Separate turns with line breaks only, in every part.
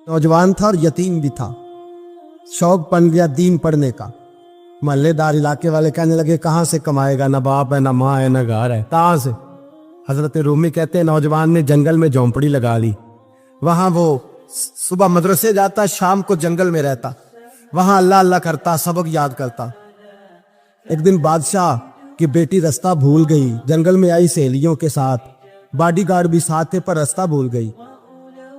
नौजवान था और यतीम भी था। शौक बन गया दीन पढ़ने का। मोहल्लेदार इलाके वाले कहने लगे कहाँ से कमाएगा, ना बाप है, ना माँ है, ना घर है, कहाँ से। हजरत रूमी कहते हैं नौजवान ने जंगल में झोंपड़ी लगा ली। वहां वो सुबह मदरसे जाता, शाम को जंगल में रहता, वहां अल्लाह अल्लाह करता, सबक याद करता। एक दिन बादशाह की बेटी रास्ता भूल गई, जंगल में आई सहेलियों के साथ, बॉडीगार्ड भी साथ थे पर रास्ता भूल गई।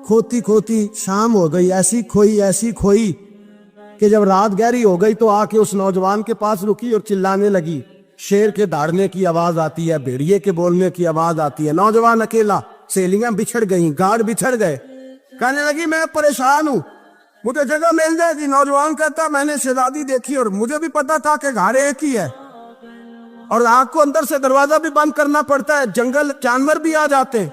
खोती खोती शाम हो गई, ऐसी खोई कि जब रात गहरी हो गई तो आके उस नौजवान के पास रुकी और चिल्लाने लगी। शेर के दहाड़ने की आवाज आती है, भेड़िए के बोलने की आवाज आती है। नौजवान अकेला, सहेलियां बिछड़ गई, गार्ड बिछड़ गए। कहने लगी मैं परेशान हूं, मुझे जगह मिल जाएगी। नौजवान कहता मैंने शहजादी देखी और मुझे भी पता था कि घर एक ही है और आग को अंदर से दरवाजा भी बंद करना पड़ता है, जंगल जानवर भी आ जाते।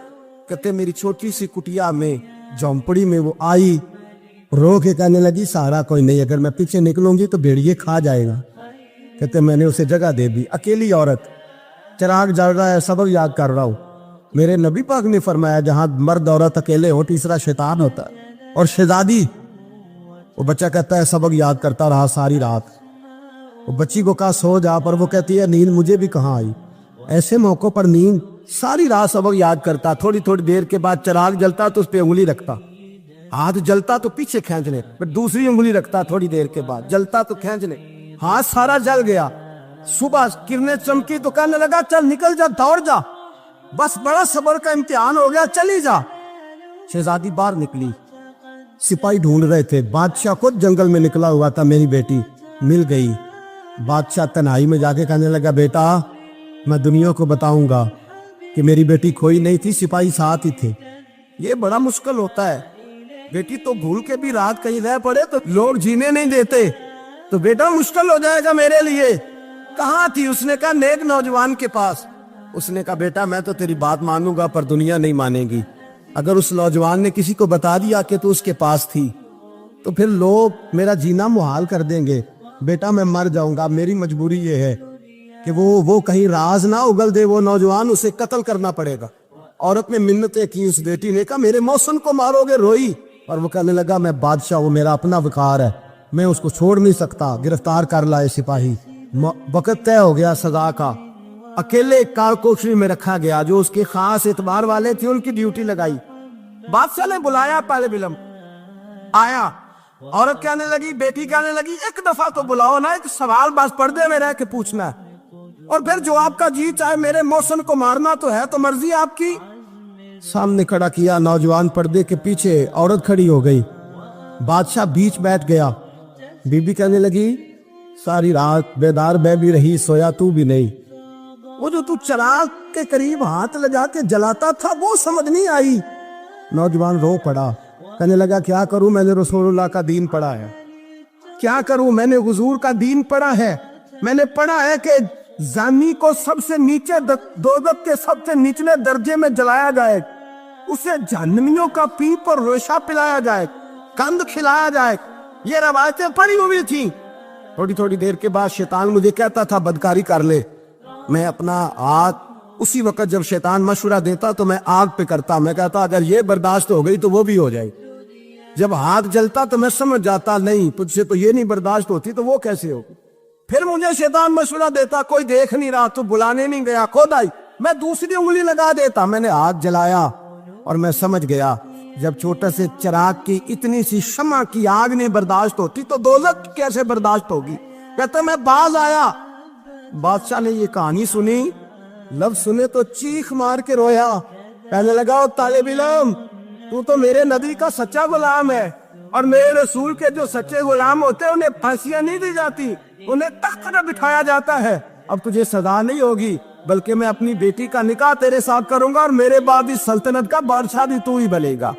कहते मेरी छोटी सी कुटिया में, झोंपड़ी में वो आई, रो के कहने लगी सहारा कोई नहीं, अगर मैं पीछे निकलूंगी तो भेड़िए खा जाएगा। कहते मैंने उसे जगह दे दी। अकेली औरत, चिराग जल रहा है, सबक याद कर रहा हूं। मेरे नबी पाक ने फरमाया जहां मर्द औरत अकेले हो तीसरा शैतान होता है। और शहजादी, वो बच्चा कहता है सबक याद करता रहा सारी रात। वो बच्ची को कहा सो जा, पर वो कहती है नींद मुझे भी कहाँ आई। ऐसे मौकों पर नींद, सारी रात सबक याद करता। थोड़ी थोड़ी देर के बाद चिराग जलता तो उस पर उंगली रखता, हाथ जलता तो पीछे खींच ले, फिर दूसरी उंगली रखता, थोड़ी देर के बाद जलता तो खींच ले, हाथ सारा जल गया। सुबह किरणें चमकी तो कहने लगा चल निकल जा, दौड़ जा, बस बड़ा सब्र का इम्तिहान हो गया, चली जा। शहजादी बाहर निकली, सिपाही ढूंढ रहे थे। बादशाह खुद जंगल में निकला हुआ था, मेरी बेटी मिल गई। बादशाह तन्हाई में जाके कहने लगा बेटा मैं दुनिया को बताऊंगा कि मेरी बेटी खोई नहीं थी, सिपाही साथ ही थे। ये बड़ा मुश्किल होता है, बेटी तो भूल के भी रात कहीं रह पड़े तो लोग जीने नहीं देते, तो बेटा मुश्किल हो जाएगा मेरे लिए। कहाँ थी? उसने कहा नेक नौजवान के पास। उसने कहा बेटा मैं तो तेरी बात मानूंगा पर दुनिया नहीं मानेगी। अगर उस नौजवान ने किसी को बता दिया कि तू उसके पास थी तो फिर लोग मेरा जीना मुहाल कर देंगे। बेटा मैं मर जाऊंगा, मेरी मजबूरी ये है कि वो कहीं राज ना उगल दे वो नौजवान, उसे कत्ल करना पड़ेगा। औरत ने मिन्नतें की, उस बेटी ने कहा मेरे मौसम को मारोगे, रोई। और वो कहने लगा मैं बादशाह, वो मेरा अपना विकार है, मैं उसको छोड़ नहीं सकता। गिरफ्तार कर लाए सिपाही। वक्त तय हो गया सजा का। अकेले कारकोठरी में रखा गया, जो उसके खास एतबार वाले थे उनकी ड्यूटी लगाई। बादशाह ने बुलाया, पहले बिलम आया। औरत कहने लगी, बेटी कहने लगी एक दफा तो बुलाओ ना, एक सवाल बस पर्दे में रह के पूछना है, और फिर जो आपका जी चाहे। मेरे मौसम को मारना तो है, तो मर्जी आपकी। सामने खड़ा किया नौजवान, पर्दे के पीछे औरत खड़ी हो गई। बादशाह बीच बैठ गया। बीबी कहने लगी सारी रात बेदार मैं भी रही, सोया तू भी नहीं। वो जो तू चिराग के करीब हाथ लगा के जलाता था वो समझ नहीं आई। नौजवान रो पड़ा, कहने लगा क्या करूं, मैंने रसूलुल्लाह का दीन पढ़ा है, क्या करूं, मैंने हुजूर का दीन पढ़ा है। मैंने पढ़ा है कि जानी को सबसे नीचे दोज़ख के सबसे निचले दर्जे में जलाया जाए, उसे जहन्नमियों का पीप और रेशा पिलाया जाए, कंद खिलाया जाए। ये रवायतें पड़ी हुई थी। थोड़ी थोड़ी देर के बाद शैतान मुझे कहता था बदकारी कर ले। मैं अपना हाथ उसी वक्त जब शैतान मशवरा देता तो मैं आग पे करता। मैं कहता अगर ये बर्दाश्त हो गई तो वो भी हो जाए। जब हाथ जलता तो मैं समझ जाता नहीं तुझसे तो ये नहीं बर्दाश्त होती, तो वो कैसे होगी। फिर मुझे शैतान मशवरा देता कोई देख नहीं रहा, तो बुलाने नहीं गया, खुद आई, मैं दूसरी उंगली लगा देता। मैंने हाथ जलाया और मैं समझ गया जब छोटे से चिराग की इतनी सी शमा की आग नहीं बर्दाश्त होती तो दोज़ख कैसे बर्दाश्त होगी। कहता मैं बाज आया। बादशाह ने ये कहानी सुनी, लफ्ज सुने तो चीख मार के रोया। कहने लगा तालिब इल्म तू तो मेरे नबी का सच्चा गुलाम है, और मेरे रसूल के जो सच्चे गुलाम होते हैं उन्हें फांसियां नहीं दी जाती, उन्हें तख्त पर बिठाया जाता है। अब तुझे सजा नहीं होगी, बल्कि मैं अपनी बेटी का निकाह तेरे साथ करूंगा और मेरे बाद इस सल्तनत का बादशाह भी तू ही बनेगा।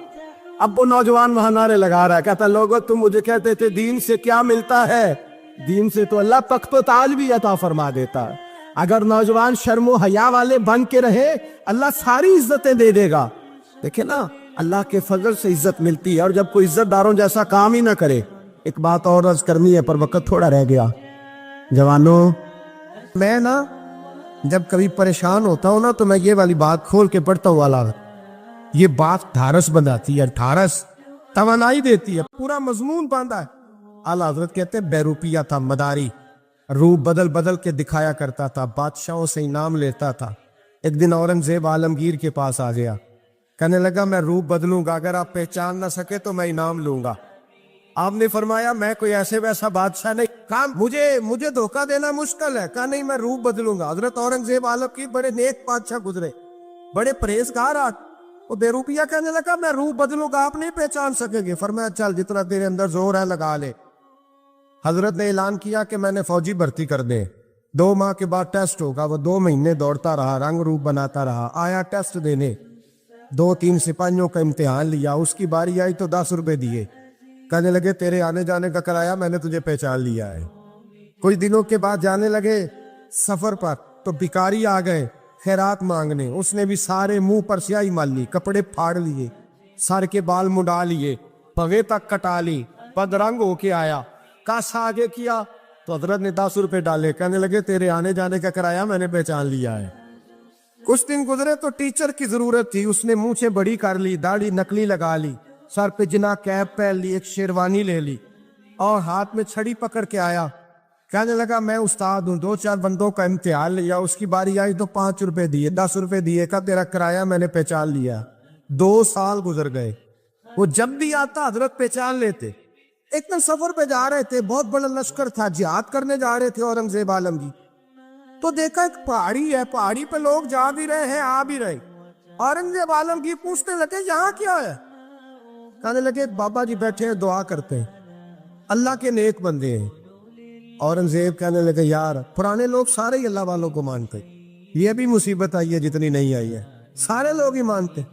अब वो नौजवान वहां नारे लगा रहा है, कहता लोगों तुम मुझे कहते थे दीन से क्या मिलता है, दीन से तो अल्लाह तख्त ताज भी अता फरमा देता है। अगर नौजवान शर्मो हया वाले बन के रहे अल्लाह सारी इज्जतें दे देगा। देखे ना अल्लाह के फजल से इज्जत मिलती है, और जब कोई इज्जतदारों जैसा काम ही ना करे। एक बात और अर्ज करनी है पर वक्त थोड़ा रह गया। जवानों मैं ना जब कभी परेशान होता हूं ना तो मैं ये वाली बात खोल के पढ़ता हूँ। वाला ये बात ढारस बनाती है, ढारस तवानाई देती है, पूरा मजमून बांधा है। आला हजरत कहते हैं बेरूपिया था, मदारी, रूप बदल बदल के दिखाया करता था, बादशाहों से इनाम लेता था। एक दिन औरंगजेब आलमगीर के पास आ गया, कहने लगा मैं रूप बदलूंगा, अगर आप पहचान ना सके तो मैं इनाम लूंगा। आपने फरमाया मैं कोई ऐसे वैसा बादशाह नहीं, कहा मुझे धोखा देना मुश्किल है, कहा नहीं मैं रूप बदलूंगा। हजरत औरंगजेब आलमगीर बड़े नेक बादशाह गुजरे, बड़े परहेजगार। वो बेरूपिया कहने लगा मैं रूप बदलूंगा, आप नहीं पहचान सकेंगे। फरमाया चल जितना तेरे अंदर जोर है लगा ले। हजरत ने ऐलान किया कि मैंने फौजी भर्ती कर दे, 2 माह के बाद टेस्ट होगा। वो 2 महीने दौड़ता रहा, रंग रूप बनाता रहा, आया टेस्ट देने, 2-3 सिपाहियों का इम्तिहान लिया, उसकी बारी आई तो 10 रुपए दिए, कहने लगे तेरे आने जाने का किराया मैंने तुझे पहचान लिया है। कुछ दिनों के बाद जाने लगे सफर पर, तो भिखारी आ गए खैरात मांगने, उसने भी सारे मुंह पर स्याही मार ली, कपड़े फाड़ लिए, सर के बाल मुड़ा लिए, पगे तक कटा ली, बदरंग होके आया। कासा आगे किया तो हजरत ने 10 रुपए डाले, कहने लगे तेरे आने जाने का किराया मैंने पहचान लिया है। कुछ दिन गुजरे तो टीचर की जरूरत थी, उसने मूछें बड़ी कर ली, दाढ़ी नकली लगा ली, सर पे जिना कैप पहन ली, एक शेरवानी ले ली और हाथ में छड़ी पकड़ के आया। कहने लगा मैं उस्ताद हूँ, 2-4 बंदों का इम्तिहान लिया, उसकी बारी आई तो 5 रुपए दिए, 10 रुपए दिए, का तेरा किराया मैंने पहचान लिया। 2 साल गुजर गए, वो जब भी आता हजरत पहचान लेते। एक दिन सफर पे जा रहे थे, बहुत बड़ा लश्कर था, जिहाद करने जा रहे थे औरंगजेब आलमगीर, तो देखा एक पहाड़ी है, पहाड़ी पे लोग जा भी रहे हैं आ भी रहे। औरंगजेब आलमगीर पूछने लगे यहाँ क्या है? कहने लगे बाबा जी बैठे हैं दुआ करते हैं, अल्लाह के नेक बंदे हैं। औरंगजेब कहने लगे यार पुराने लोग सारे ही अल्लाह वालों को मानते, ये भी मुसीबत आई है जितनी नहीं आई है, सारे लोग ही मानते।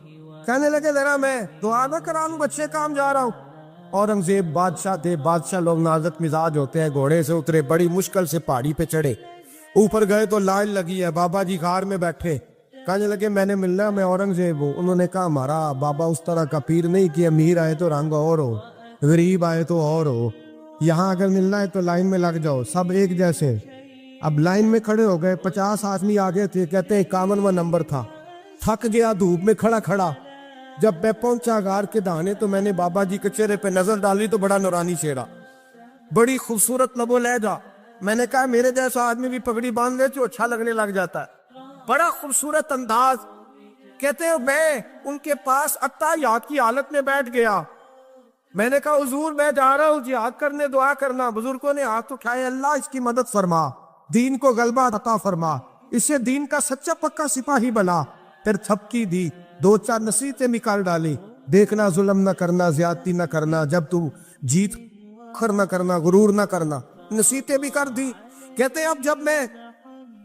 कहने लगे जरा मैं दुआ ना कराऊं, बच्चे काम जा रहा हूँ। औरंगजेब बादशाह थे, बादशाह लोग नाजुक मिजाज होते हैं, घोड़े से उतरे, बड़ी मुश्किल से पहाड़ी पे चढ़े, ऊपर गए तो लाइन लगी है, बाबा जी खार में बैठे। कहने लगे मैंने मिलना, मैं औरंगजेब हूँ। उन्होंने कहा हमारा बाबा उस तरह का पीर नहीं कि अमीर आए तो रंग और हो, गरीब आए तो और हो, यहाँ अगर मिलना है तो लाइन में लग जाओ, सब एक जैसे। अब लाइन में खड़े हो गए, 50 आदमी आगे थे, कहते हैं 51वां नंबर था। थक गया धूप में खड़ा खड़ा, जब मैं पहुंचा गार के दाने तो मैंने बाबा जी के चेहरे पे नजर डाली तो बड़ा नूरानी चेहरा, बड़ी खूबसूरत लबो लहजा। मैंने कहा मेरे जैसा आदमी भी पगड़ी बांध ले तो अच्छा लगने लग जाता है, बड़ा खूबसूरत अंदाज। कहते हैं मैं उनके पास अत्ताहियात की हालत में बैठ गया। मैंने कहा हुजूर मैं जा रहा हूँ जिहाद करने, दुआ करना। बुजुर्गों ने हाथ उठाए, अल्लाह इसकी मदद फरमा, दीन को गलबा अता फरमा, इससे दीन का सच्चा पक्का सिपाही बना। फिर थपकी दी, 2-4 नसीहतें निकाल डाली, देखना जुल्म न करना, ज्यादती न करना, जब तू जीत खर न करना, गुरूर न करना, नसीहतें भी कर दी। कहते अब जब मैं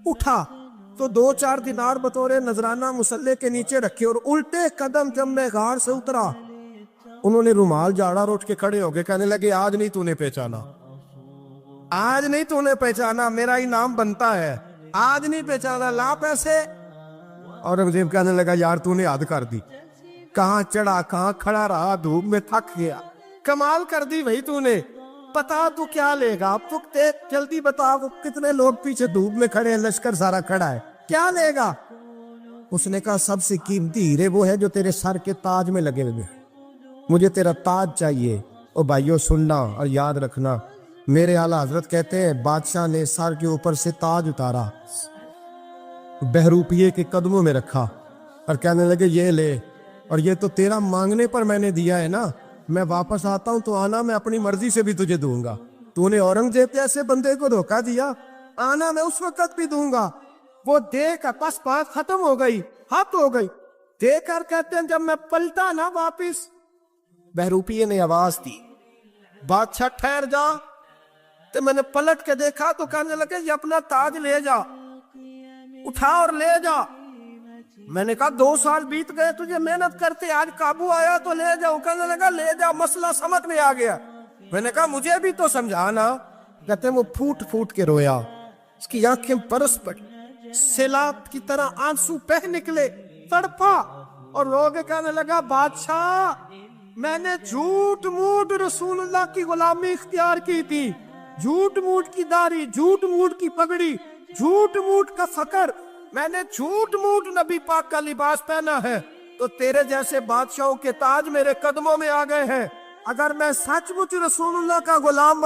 उठा तो 2-4 दिनार बतौरे नजराना मुसल्ले के नीचे रखे, और उल्टे कदम जब मैं गार से उतरा उन्होंने रुमाल झाड़ा और उठ के खड़े हो गए। कहने लगे आज नहीं तूने पहचाना, आज नहीं तूने पहचाना, मेरा इनाम बनता है, आज नहीं पहचाना, ला पैसे। औरंगजेब कहने लगा यार तूने हद कर दी, कहां चढ़ा कहां खड़ा रहा, धूप में थक गया, कमाल कर दी भाई तूने। बता तू क्या लेगा, अब तू जल्दी बता, वो कितने लोग पीछे धूप में खड़े हैं, लश्कर सारा खड़ा है, क्या लेगा? उसने कहा सबसे कीमती हीरे वो है जो तेरे सर के ताज में लगे हुए, मुझे तेरा ताज चाहिए। ओ भाइयों सुनना और याद रखना, मेरे आला हजरत कहते हैं बादशाह ने सर के ऊपर से ताज उतारा, बहरूपिये के कदमों में रखा और कहने लगे ये ले, और ये तो तेरा मांगने पर मैंने दिया है ना, मैं वापस आता हूं तो आना, मैं अपनी मर्जी से भी तुझे दूंगा। तूने औरंगजेब जैसे बंदे को धोखा दिया, आना मैं उस वक्त भी दूंगा। वो देख बस बात खत्म हो गई, हाथ हो गई। देखकर कहते हैं जब मैं पलटा ना वापिस, बहरूपिये ने आवाज दी बादशाह ठहर जा। तो मैंने पलट के देखा तो कहने लगे ये अपना ताज ले जा, उठा और ले जा। मैंने कहा 2 साल बीत गए तुझे मेहनत करते, आज काबू आया तो ले जाओ। कहने लगा ले जा, मसला समझ में आ गया। मैंने कहा मुझे भी तो समझाना। कहते वो फूट फूट के रोया, उसकी आंखें बरस पड़ी, सैलाब की तरह आंसू बह निकले, तड़पा और रो के कहने लगा बादशाह मैंने झूठ मूठ रसूलुल्लाह की गुलामी इख्तियार की थी, झूठ मूठ की दाढ़ी, झूठ मूठ की पगड़ी, झूठ मूठ का फकर, मैंने झूठ मूठ नबी पाक का लिबास पहना है, तो तेरे जैसे बादशाहों के ताज मेरे कदमों में आ गए हैं। اگر میں سچ مچ رسول اللہ کا غلام